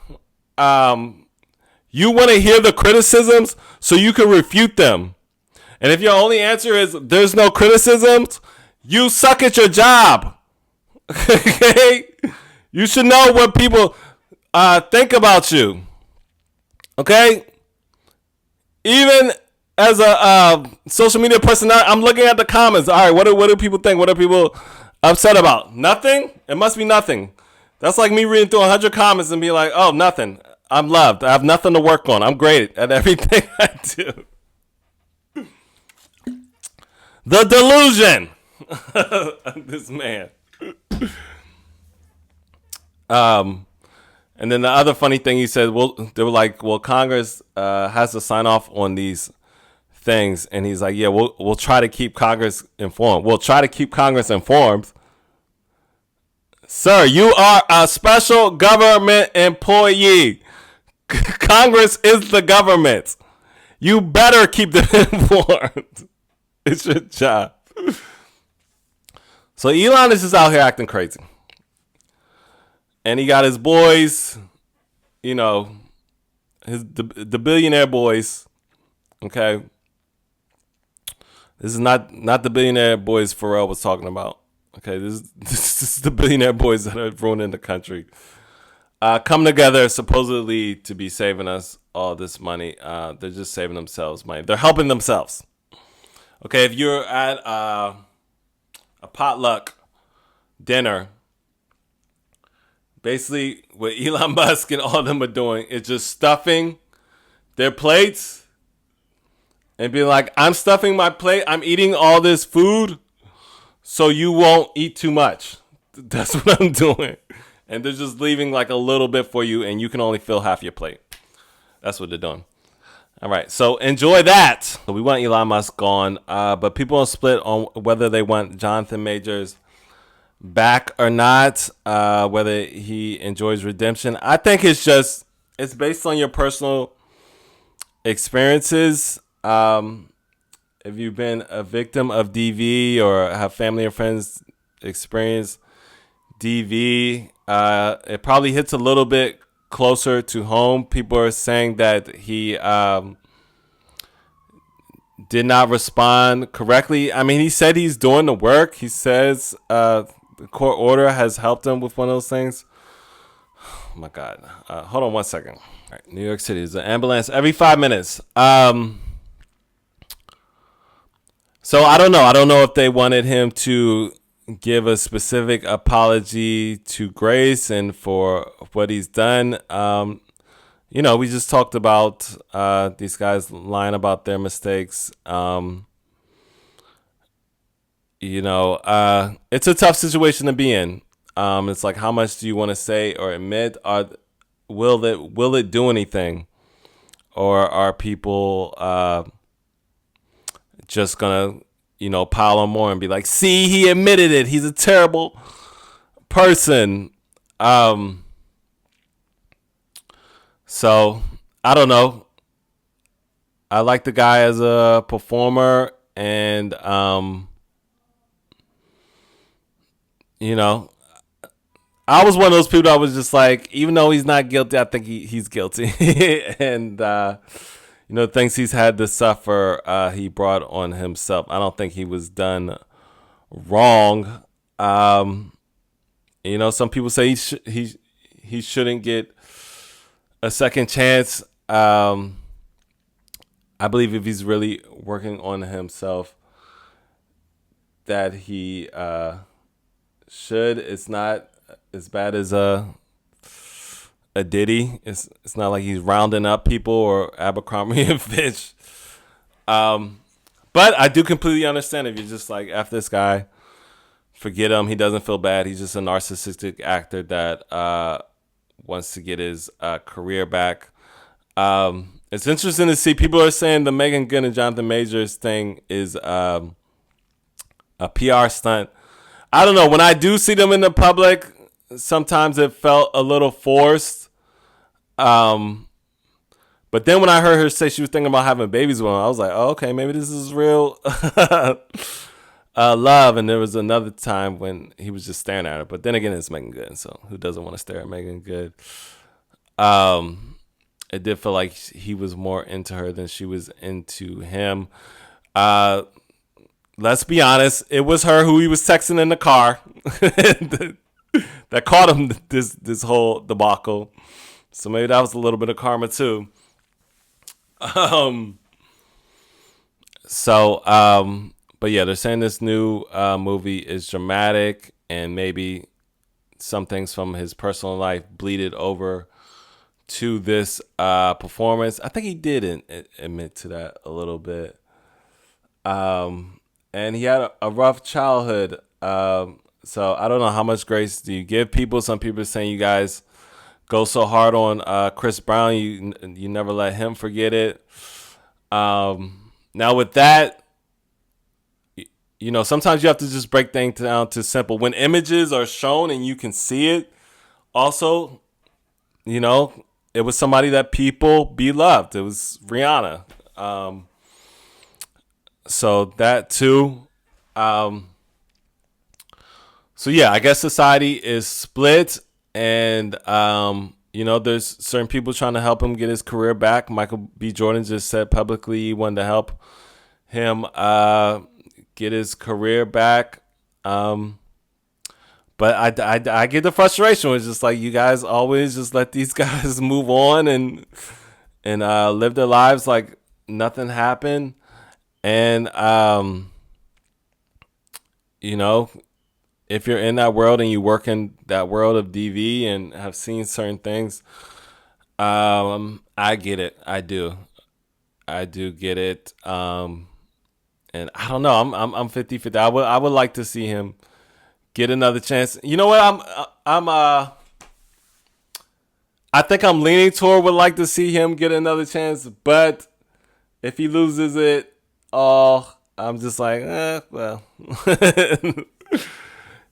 A: you want to hear the criticisms so you can refute them. And if your only answer is there's no criticisms, you suck at your job. Okay? You should know what people think about you. Okay? Even as a social media person, I'm looking at the comments. All right, what do people think? What are people upset about? Nothing? It must be nothing. That's like me reading through 100 comments and be like, oh, nothing. I'm loved. I have nothing to work on. I'm great at everything I do. The delusion. This man. And then the other funny thing he said, well, they were like, well, Congress has to sign off on these things, and he's like, yeah, we'll try to keep Congress informed. We'll try to keep Congress informed. Sir, you are a special government employee. Congress is the government. You better keep them informed. It's your job. So Elon is just out here acting crazy. And he got his boys, you know, the billionaire boys. Okay. This is not the billionaire boys Pharrell was talking about. Okay, this is the billionaire boys that are ruining the country. Come together supposedly to be saving us all this money. They're just saving themselves money. They're helping themselves. Okay, if you're at a potluck dinner, basically what Elon Musk and all of them are doing is just stuffing their plates and being like, I'm stuffing my plate. I'm eating all this food so you won't eat too much. That's what I'm doing. And they're just leaving like a little bit for you, and you can only fill half your plate. That's what they're doing. All right, so enjoy that. So we want Elon Musk gone, but people are split on whether they want Jonathan Majors back or not, whether he enjoys redemption. I think it's based on your personal experiences. If you've been a victim of DV or have family or friends experience DV, it probably hits a little bit closer to home. People are saying that he did not respond correctly. I mean, he said he's doing the work. He says the court order has helped him with one of those things. Oh my God. Hold on 1 second. All right, New York City is an ambulance every 5 minutes. So I don't know. I don't know if they wanted him to give a specific apology to Grace and for what he's done. You know, we just talked about these guys lying about their mistakes. You know, it's a tough situation to be in. It's like, how much do you want to say or admit? Will it do anything? Or are people just gonna, you know, pile on more and be like, see, he admitted it. He's a terrible person. So I don't know. I like the guy as a performer, and you know, I was one of those people that was just like, even though he's not guilty, I think he's guilty. And you know, things he's had to suffer, he brought on himself. I don't think he was done wrong. You know, some people say he shouldn't get a second chance. I believe if he's really working on himself, that he should. It's not as bad as a Diddy. It's not like he's rounding up people or Abercrombie and Fitch. But I do completely understand if you're just like, F this guy, forget him. He doesn't feel bad. He's just a narcissistic actor that wants to get his career back. It's interesting to see people are saying the Megan Good and Jonathan Majors thing is a PR stunt. I don't know. When I do see them in the public, sometimes it felt a little forced. But then when I heard her say she was thinking about having babies with him, I was like, oh, okay, maybe this is real love. And there was another time when he was just staring at her. But then again, it's Megan Good, so who doesn't want to stare at Megan Good? It did feel like he was more into her than she was into him. Uh, let's be honest, it was her who he was texting in the car that caught him this whole debacle. So maybe that was a little bit of karma too. Um, but yeah, they're saying this new movie is dramatic and maybe some things from his personal life bleeded over to this performance. I think he did admit to that a little bit. And he had a rough childhood. So I don't know how much grace do you give people. Some people are saying you guys go so hard on Chris Brown, you never let him forget it. Now with that, sometimes you have to just break things down to simple. When images are shown and you can see it, also, it was somebody that people beloved. It was Rihanna. So that too. So yeah, I guess society is split, and there's certain people trying to help him get his career back. Michael B. Jordan just said publicly he wanted to help him get his career back. But I get the frustration. It's just like you guys always just let these guys move on and live their lives like nothing happened. And if you're in that world and you work in that world of DV and have seen certain things, I get it. I do get it. And I don't know. I'm 50-50. I would like to see him get another chance. You know what? I think I'm leaning toward would like to see him get another chance, but if he loses it all, I'm just like, well,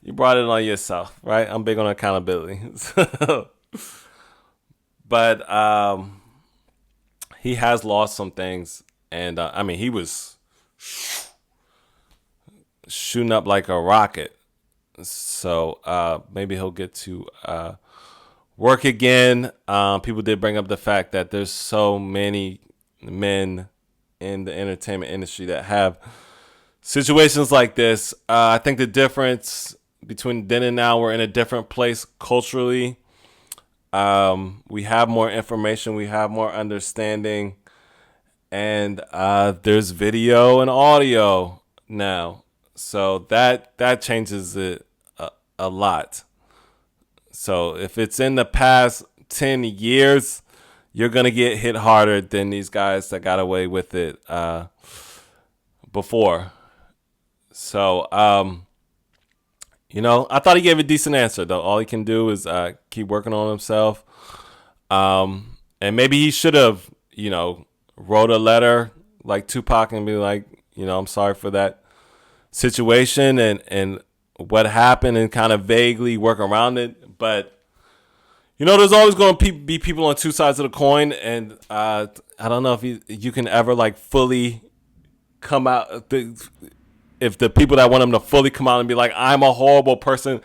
A: you brought it on yourself, right? I'm big on accountability. But he has lost some things, and he was shooting up like a rocket. So maybe he'll get to work again. People did bring up the fact that there's so many men in the entertainment industry that have situations like this. I think the difference between then and now, we're in a different place culturally. We have more information. We have more understanding. And there's video and audio now. So that changes it a lot. So if it's in the past 10 years, you're going to get hit harder than these guys that got away with it before. So, I thought he gave a decent answer, though. All he can do is keep working on himself. And maybe he should have, wrote a letter like Tupac and be like, I'm sorry for that situation and what happened, and kind of vaguely work around it. But there's always going to be people on two sides of the coin, and I don't know if you can ever like fully come out. If the people that want him to fully come out and be like, I'm a horrible person.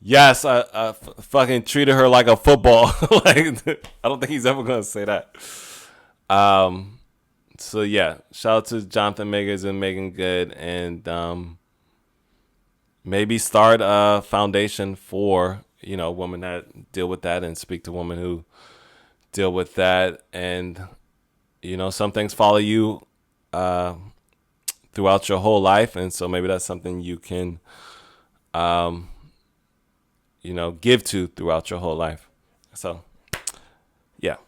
A: Yes, I fucking treated her like a football. Like, I don't think he's ever going to say that. So yeah, shout out to Jonathan Majors and Megan Good, and maybe start a foundation for women that deal with that, and speak to women who deal with that. And some things follow you throughout your whole life, and so maybe that's something you can give to throughout your whole life. So yeah,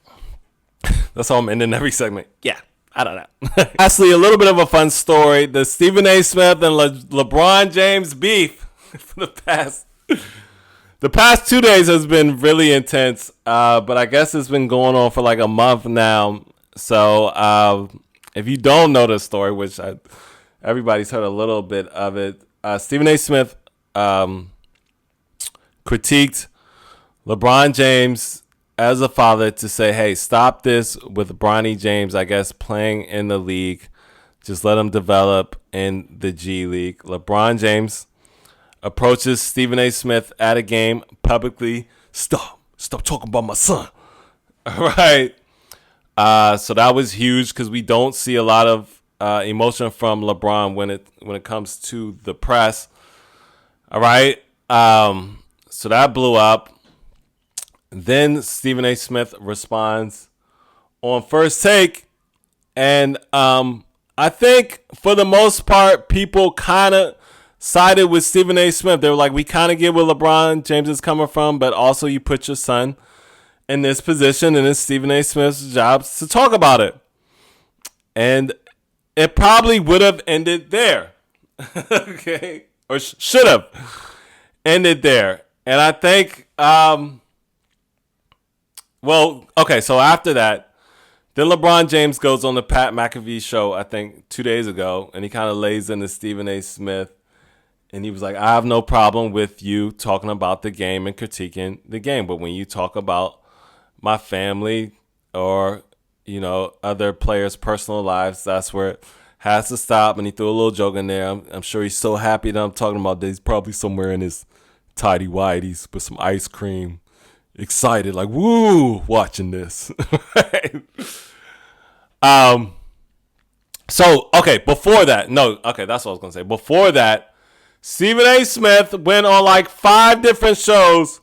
A: that's how I'm ending every segment. Yeah, I don't know. Lastly, a little bit of a fun story: the Stephen A. Smith and LeBron James beef for the past 2 days has been really intense, but I guess it's been going on for like a month now. So if you don't know the story, which everybody's heard a little bit of it, Stephen A. Smith critiqued LeBron James as a father to say, hey, stop this with Bronny James, I guess, playing in the league. Just let him develop in the G League. LeBron James approaches Stephen A. Smith at a game publicly. Stop talking about my son. All right. So that was huge because we don't see a lot of emotion from LeBron when it comes to the press. All right. So that blew up. Then Stephen A. Smith responds on First Take, and I think for the most part, people kind of sided with Stephen A. Smith. They were like, we kind of get where LeBron James is coming from, but also you put your son in this position, and it's Stephen A. Smith's job to talk about it. And it probably would have ended there. Okay? Or should have ended there. And I think, so after that, then LeBron James goes on the Pat McAfee show, I think 2 days ago, and he kind of lays into Stephen A. Smith. And he was like, I have no problem with you talking about the game and critiquing the game. But when you talk about my family or, other players' personal lives, that's where it has to stop. And he threw a little joke in there. I'm sure he's so happy that I'm talking about that. He's probably somewhere in his tidy whities with some ice cream, excited, like, woo, watching this. Right? Before that, that's what I was going to say. Before that, Stephen A. Smith went on like 5 different shows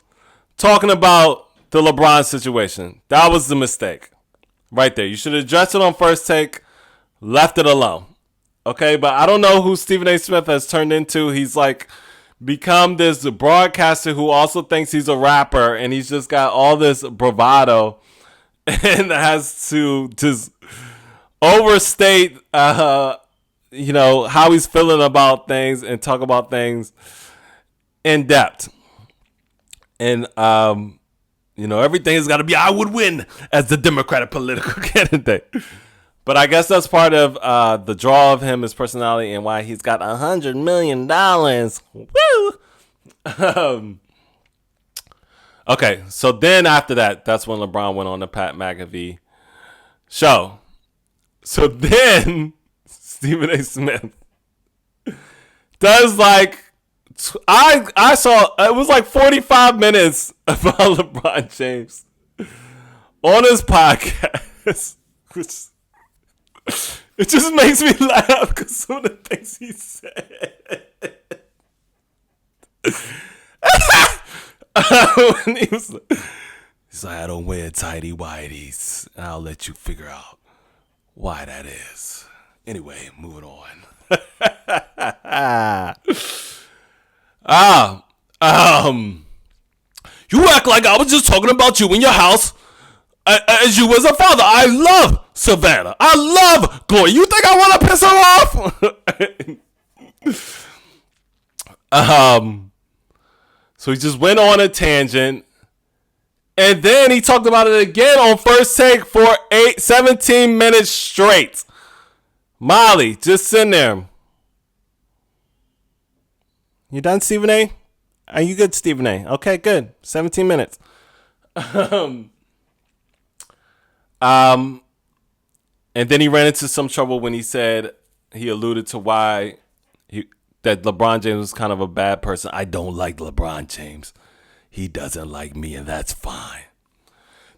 A: talking about the LeBron situation. That was the mistake right there. You should have addressed it on First Take, left it alone. Okay, but I don't know who Stephen A. Smith has turned into. He's like become this broadcaster who also thinks he's a rapper, and he's just got all this bravado and has to just overstate how he's feeling about things and talk about things in depth. And, everything has got to be, I would win as the Democratic political candidate. But I guess that's part of the draw of him, his personality, and why he's got $100 million. Woo! Okay, so then after that, that's when LeBron went on the Pat McAfee show. So then Stephen A. Smith does I saw it was like 45 minutes about LeBron James on his podcast, which it just makes me laugh because some of the things he said. He's like, I don't wear tighty whities. I'll let you figure out why that is. Anyway, moving on. You act like I was just talking about you in your house as you was a father. I love Savannah. I love Gloria. You think I want to piss her off? So he just went on a tangent, and then he talked about it again on First Take for 17 minutes straight. Molly, just sitting there. You done, Stephen A? Are you good, Stephen A? Okay, good. 17 minutes. And then he ran into some trouble when he said, he alluded to why that LeBron James was kind of a bad person. I don't like LeBron James. He doesn't like me, and that's fine.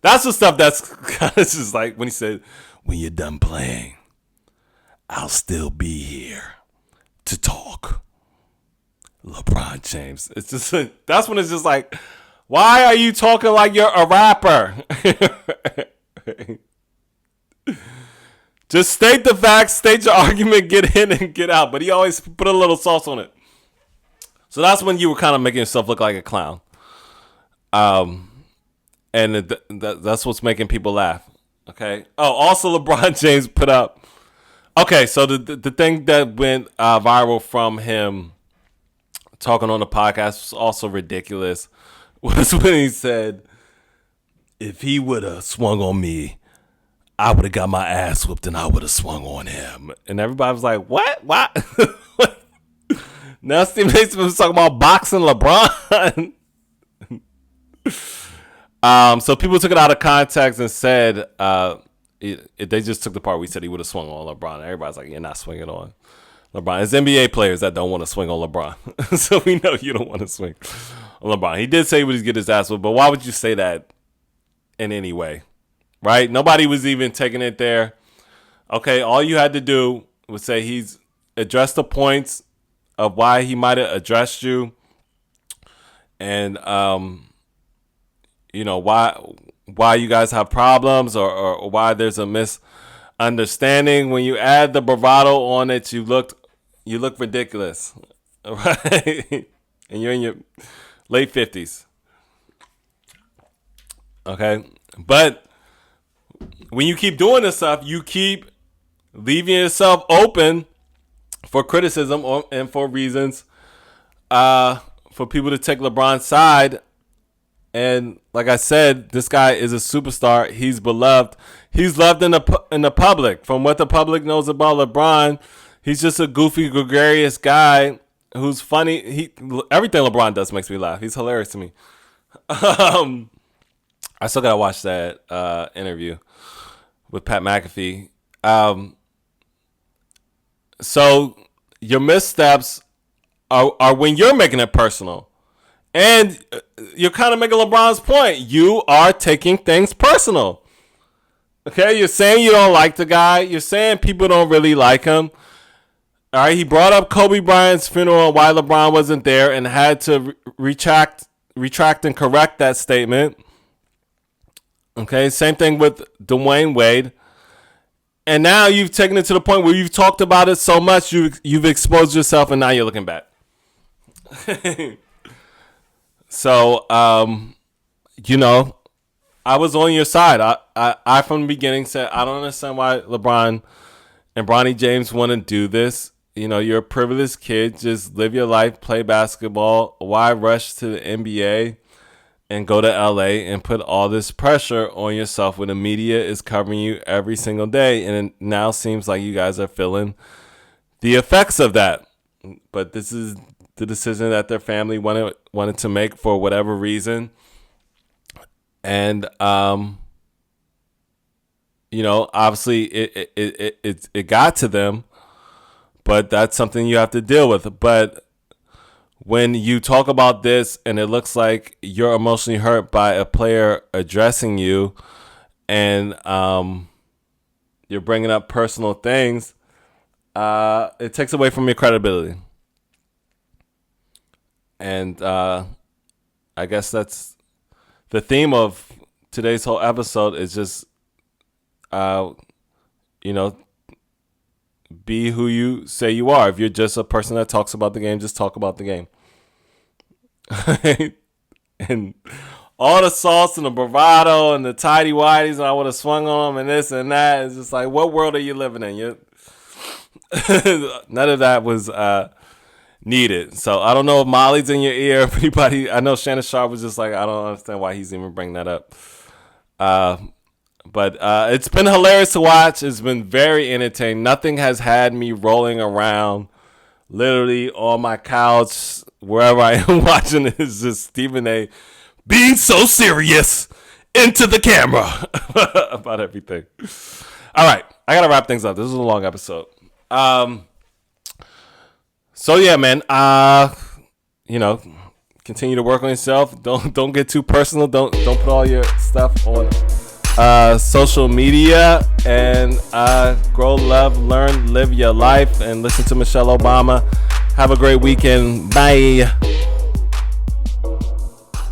A: That's the stuff that's kind of just like when he said, when you're done playing, I'll still be here to talk. LeBron James. It's just that's when it's just like, why are you talking like you're a rapper? Just state the facts, state your argument, get in and get out. But he always put a little sauce on it. So that's when you were kind of making yourself look like a clown. And that's what's making people laugh. Okay. Oh, also LeBron James put up. Okay, so the thing that went viral from him talking on the podcast was also ridiculous. Was when he said, if he would have swung on me, I would have got my ass whooped and I would have swung on him. And everybody was like, what? Now Stephen A. Smith was talking about boxing LeBron. So people took it out of context and said, they just took the part where he said he would have swung on LeBron. Everybody's like, you're not swinging on LeBron. It's NBA players that don't want to swing on LeBron. So we know you don't want to swing on LeBron. He did say he would get his ass whooped, but why would you say that in any way? Right? Nobody was even taking it there. Okay, all you had to do would say he's addressed the points of why he might have addressed you, and why you guys have problems, or why there's a misunderstanding. When you add the bravado on it, you look ridiculous, right? And you're in your late 50s. Okay, but when you keep doing this stuff, you keep leaving yourself open for criticism and for reasons for people to take LeBron's side. And like I said, this guy is a superstar. He's beloved. He's loved in the public. From what the public knows about LeBron, he's just a goofy, gregarious guy who's funny. Everything LeBron does makes me laugh. He's hilarious to me. I still gotta watch that interview with Pat McAfee. So your missteps are when you're making it personal. And you're kind of making LeBron's point. You are taking things personal. Okay, you're saying you don't like the guy. You're saying people don't really like him. All right, he brought up Kobe Bryant's funeral and why LeBron wasn't there and had to retract and correct that statement. Okay, same thing with Dwayne Wade. And now you've taken it to the point where you've talked about it so much, you've exposed yourself, and now you're looking back. So, I was on your side. I from the beginning said, I don't understand why LeBron and Bronny James want to do this. You're a privileged kid. Just live your life, play basketball. Why rush to the NBA and go to LA and put all this pressure on yourself when the media is covering you every single day? And it now seems like you guys are feeling the effects of that. But this is the decision that their family wanted to make for whatever reason. And, obviously it got to them, but that's something you have to deal with. But when you talk about this and it looks like you're emotionally hurt by a player addressing you, and you're bringing up personal things, it takes away from your credibility. And I guess that's the theme of today's whole episode, is just, be who you say you are. If you're just a person that talks about the game, just talk about the game. And all the sauce and the bravado and the tighty-whities, and I would have swung on them and this and that. It's just like, what world are you living in? None of that was needed. So I don't know if Molly's in your ear. If anybody, I know Shannon Sharp was just like, I don't understand why he's even bringing that up. But it's been hilarious to watch. It's been very entertaining. Nothing has had me rolling around literally on my couch, wherever I am watching it. It's just Stephen A. being so serious into the camera about everything. All right, I got to wrap things up. This is a long episode. So yeah, man, continue to work on yourself. Don't get too personal. Don't put all your stuff on social media, and grow, love, learn, live your life, and listen to Michelle Obama. Have a great weekend. Bye.